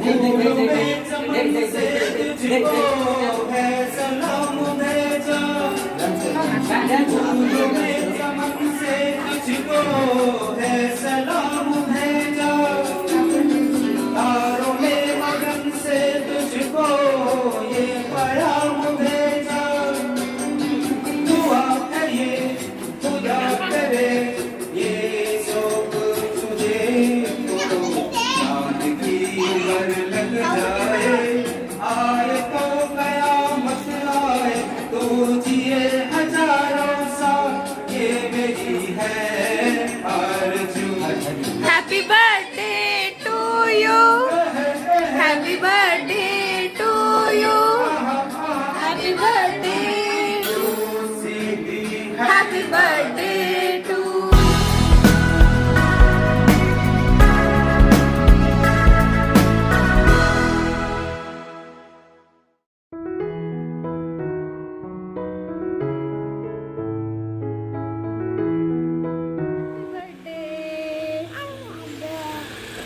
फूलों में चमन से तुझको है सलाम भेजा, फूलों में चमन से तुझको है सलाम भेजा, तारों में मगन से तुझको ये पैगाम भेजा। दुआ है ये खुदा करे ये शौक तुझे तो चांद की उम्र लग जाए, आए तो कयामत आए तो जिए हजारों साल, ये मेरी है आरज़ू। Happy birthday to you, happy birthday to you, happy birthday, happy birthday to.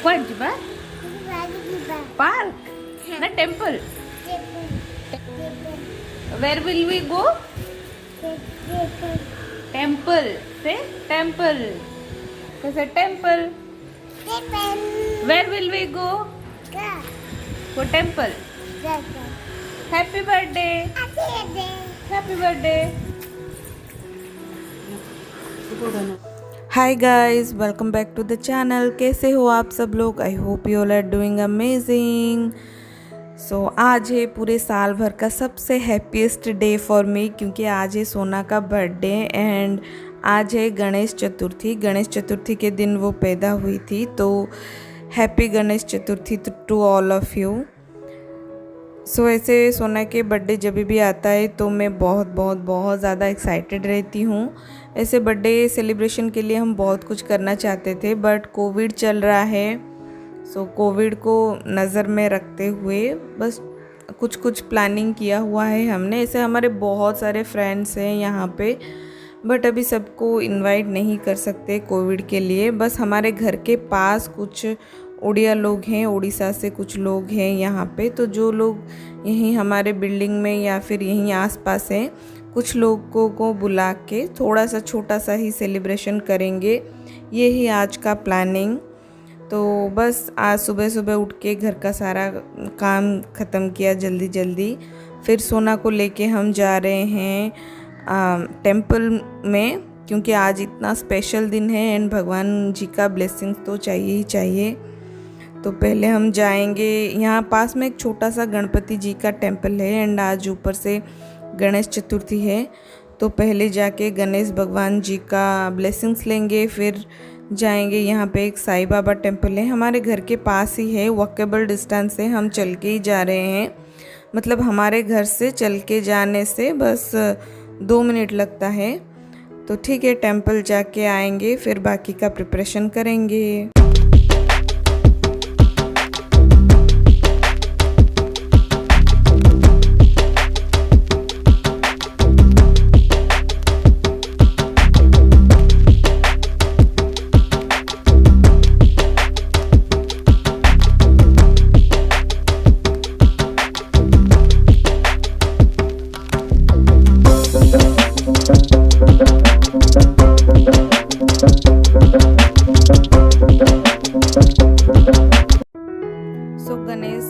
What, Jiba? Park? Na temple? Where will we go? Temple. Say temple. Say temple. Where will we go? For temple. Happy birthday. Happy birthday. Hi guys, welcome back to the channel. कैसे हो आप सब लोग? I hope you all are doing amazing. So आज है पूरे साल भर का सबसे हैप्पीएस्ट डे फॉर मी, क्योंकि आज है सोना का बर्थडे एंड आज है गणेश चतुर्थी। गणेश चतुर्थी के दिन वो पैदा हुई थी, तो happy Ganesh Chaturthi to all of you. So ऐसे सोना के बर्थडे जब भी आता है तो मैं बहुत ज़्यादा एक्साइटेड रहती हूँ। ऐसे बर्थडे सेलिब्रेशन के लिए हम बहुत कुछ करना चाहते थे, बट कोविड चल रहा है। सो कोविड को नज़र में रखते हुए बस कुछ प्लानिंग किया हुआ है हमने। ऐसे हमारे बहुत सारे फ्रेंड्स हैं यहाँ पे, बट अभी सबको इनवाइट नहीं कर सकते कोविड के लिए। बस हमारे घर के पास कुछ उड़िया लोग हैं, उड़ीसा से कुछ लोग हैं यहाँ पे, तो जो लोग यहीं हमारे बिल्डिंग में या फिर यहीं आसपास हैं, कुछ लोगों को बुला के थोड़ा सा छोटा सा ही सेलिब्रेशन करेंगे। ये ही आज का प्लानिंग। तो बस आज सुबह सुबह उठ के घर का सारा काम ख़त्म किया जल्दी। फिर सोना को लेके हम जा रहे हैं टेंपल में, क्योंकि आज इतना स्पेशल दिन है एंड भगवान जी का ब्लेसिंग्स तो चाहिए ही चाहिए। तो पहले हम जाएंगे, यहाँ पास में एक छोटा सा गणपति जी का टेंपल है एंड आज ऊपर से गणेश चतुर्थी है, तो पहले जाके गणेश भगवान जी का ब्लेसिंग्स लेंगे। फिर जाएंगे, यहाँ पे एक साईं बाबा टेंपल है हमारे घर के पास ही है, वॉकेबल डिस्टेंस से हम चल के ही जा रहे हैं। मतलब हमारे घर से चल के जाने से बस 2 मिनट लगता है। तो ठीक है, टेंपल जाके आएंगे, फिर बाकी का प्रिपरेशन करेंगे। गणेश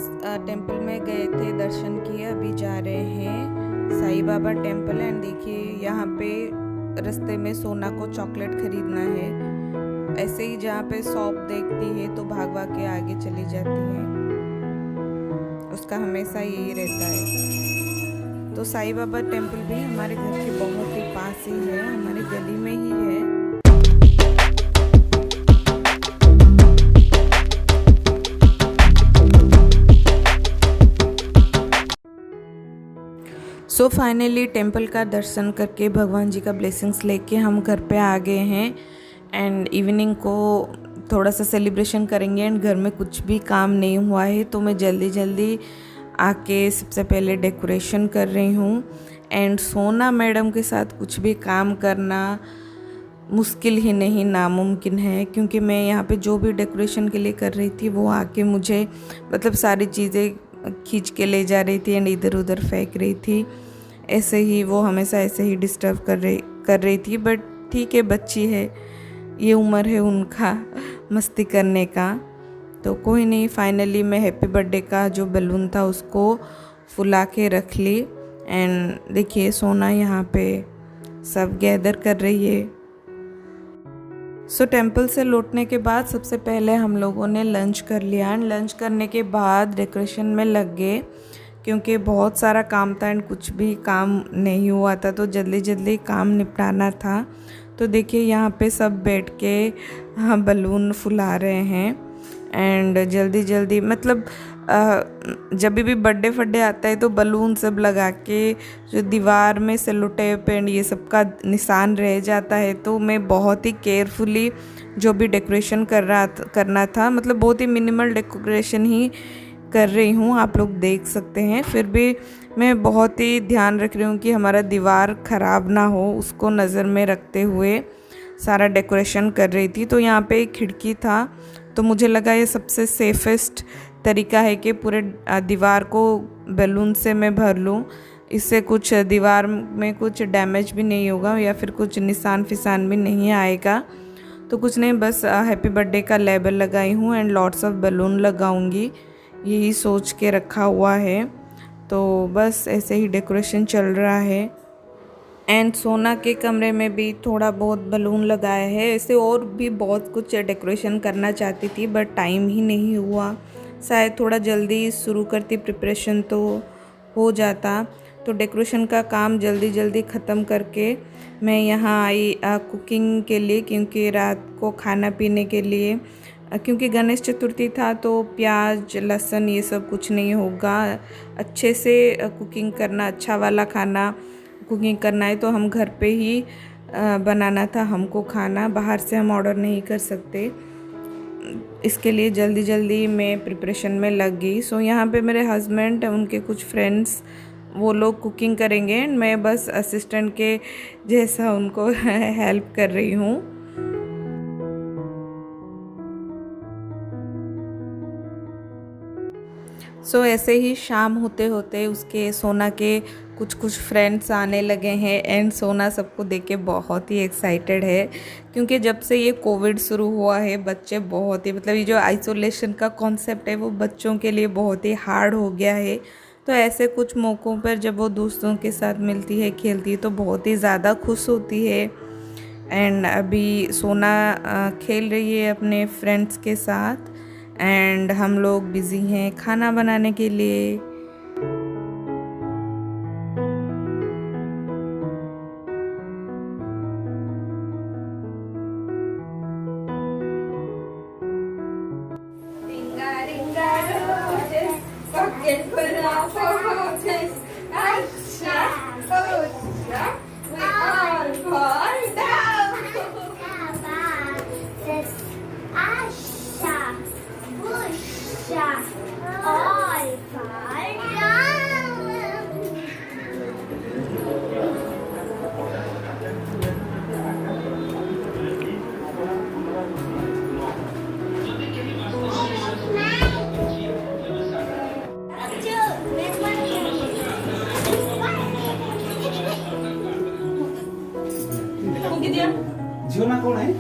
टेंपल में गए थे, दर्शन किए, अभी जा रहे हैं साईं बाबा टेंपल। एंड देखिए यहाँ पे रास्ते में सोना को चॉकलेट खरीदना है। ऐसे ही जहाँ पे शॉप देखती है तो भाग के आगे चली जाती है, उसका हमेशा यही रहता है। तो साईं बाबा टेंपल भी हमारे घर के बहुत ही पास ही है, हमारी गली में ही है। सो फाइनली टेंपल का दर्शन करके भगवान जी का ब्लेसिंग्स लेके हम घर पे आ गए हैं एंड इवनिंग को थोड़ा सा सेलिब्रेशन करेंगे। एंड घर में कुछ भी काम नहीं हुआ है तो मैं जल्दी आके सबसे पहले डेकोरेशन कर रही हूँ। एंड सोना मैडम के साथ कुछ भी काम करना मुश्किल ही नहीं नामुमकिन है, क्योंकि मैं यहाँ पे जो भी डेकोरेशन के लिए कर रही थी वो आके मुझे मतलब सारी चीज़ें खींच के ले जा रही थी एंड इधर उधर फेंक रही थी। ऐसे ही वो हमेशा ऐसे ही डिस्टर्ब कर रही थी। बट ठीक है, बच्ची है, ये उम्र है उनका मस्ती करने का, तो कोई नहीं। फाइनली मैं हैप्पी बर्थडे का जो बैलून था उसको फुला के रख ली। एंड देखिए सोना यहाँ पे सब गैदर कर रही है। सो टेंपल से लौटने के बाद सबसे पहले हम लोगों ने लंच कर लिया एंड लंच करने के बाद डेकोरेशन में लग गए, क्योंकि बहुत सारा काम था एंड कुछ भी काम नहीं हुआ था, तो जल्दी जल्दी काम निपटाना था। तो देखिए यहाँ पे सब बैठ के बलून फुला रहे हैं एंड जल्दी जल्दी मतलब जब भी बर्थडे फड्डे आता है तो बलून सब लगा के जो दीवार में सेलो टेप एंड ये सब का निशान रह जाता है, तो मैं बहुत ही केयरफुली जो भी डेकोरेशन करना था, मतलब बहुत ही मिनिमल डेकोरेशन ही कर रही हूँ, आप लोग देख सकते हैं। फिर भी मैं बहुत ही ध्यान रख रही हूँ कि हमारा दीवार ख़राब ना हो, उसको नज़र में रखते हुए सारा डेकोरेशन कर रही थी। तो यहाँ पे एक खिड़की था, तो मुझे लगा ये सबसे सेफेस्ट तरीका है कि पूरे दीवार को बैलून से मैं भर लूँ, इससे कुछ दीवार में कुछ डैमेज भी नहीं होगा या फिर कुछ निशान फिसान भी नहीं आएगा। तो कुछ नहीं, बस हैप्पी बर्थडे का लेबल लगाई हूँ एंड लॉट्स ऑफ बैलून लगाऊंगी, यही सोच के रखा हुआ है। तो बस ऐसे ही डेकोरेशन चल रहा है। एंड सोना के कमरे में भी थोड़ा बहुत बलून लगाया है। ऐसे और भी बहुत कुछ डेकोरेशन करना चाहती थी बट टाइम ही नहीं हुआ, शायद थोड़ा जल्दी शुरू करती प्रिपरेशन तो हो जाता। तो डेकोरेशन का काम जल्दी जल्दी ख़त्म करके मैं यहाँ आई कुकिंग के लिए, क्योंकि रात को खाना पीने के लिए, क्योंकि गणेश चतुर्थी था तो प्याज लहसुन ये सब कुछ नहीं होगा। अच्छे से कुकिंग करना, अच्छा वाला खाना कुकिंग करना है, तो हम घर पे ही बनाना था हमको खाना, बाहर से हम ऑर्डर नहीं कर सकते। इसके लिए जल्दी जल्दी मैं प्रिपरेशन में लग गई। सो यहाँ पे मेरे हस्बैंड, उनके कुछ फ्रेंड्स, वो लोग कुकिंग करेंगे एंड मैं बस असिस्टेंट के जैसा उनको हेल्प कर रही हूँ। सो ऐसे ही शाम होते होते उसके सोना के कुछ फ्रेंड्स आने लगे हैं एंड सोना सबको देख के बहुत ही एक्साइटेड है, क्योंकि जब से ये कोविड शुरू हुआ है बच्चे बहुत ही, मतलब ये जो आइसोलेशन का कॉन्सेप्ट है वो बच्चों के लिए बहुत ही हार्ड हो गया है। तो ऐसे कुछ मौक़ों पर जब वो दोस्तों के साथ मिलती है, खेलती है, तो बहुत ही ज़्यादा खुश होती है। एंड अभी सोना खेल रही है अपने फ्रेंड्स के साथ एंड हम लोग बिज़ी हैं खाना बनाने के लिए। जियोना कौन है?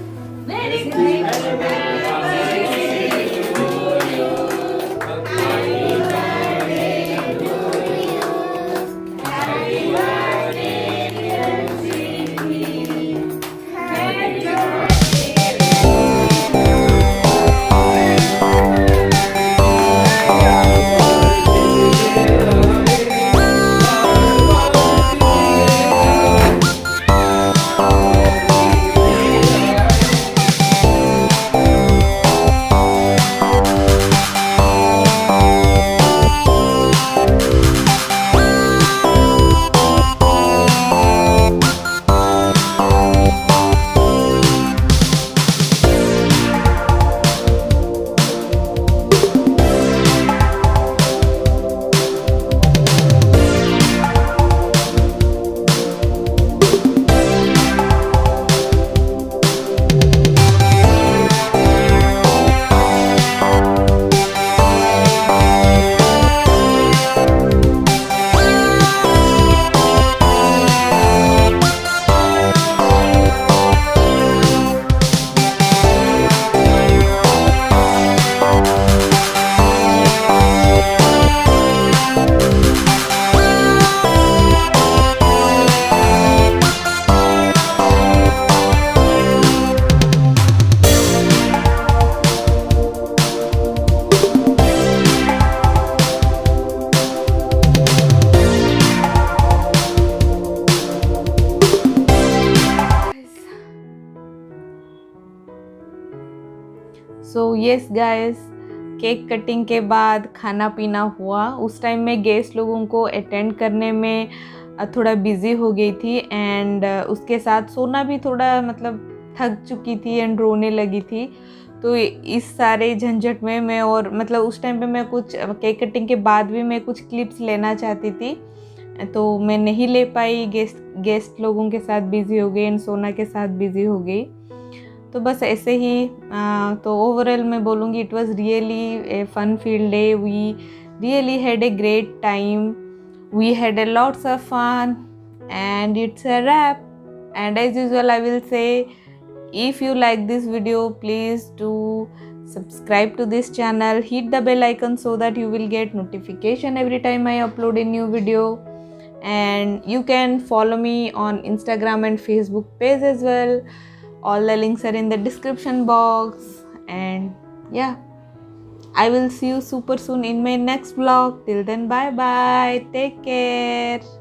येस गाइस, केक कटिंग के बाद खाना पीना हुआ। उस टाइम में गेस्ट लोगों को अटेंड करने में थोड़ा बिज़ी हो गई थी एंड उसके साथ सोना भी थोड़ा मतलब थक चुकी थी एंड रोने लगी थी। तो इस सारे झंझट में मैं और मतलब उस टाइम पे मैं कुछ केक कटिंग के बाद भी मैं कुछ क्लिप्स लेना चाहती थी, तो मैं नहीं ले पाई। गेस्ट लोगों के साथ बिज़ी हो गई एंड सोना के साथ बिज़ी हो गई। तो बस ऐसे ही तो ओवरऑल मैं बोलूँगी it was really a fun field day. We really had a great time, we had a lots of fun, and it's a wrap. And as usual I will say, if you like this video, please do subscribe to this channel, hit the bell icon so that you will get notification every time I upload a new video. And you can follow me on Instagram and Facebook page as well. All the links are in the description box. And yeah, I will see you super soon in my next vlog. Till then, bye bye. Take care.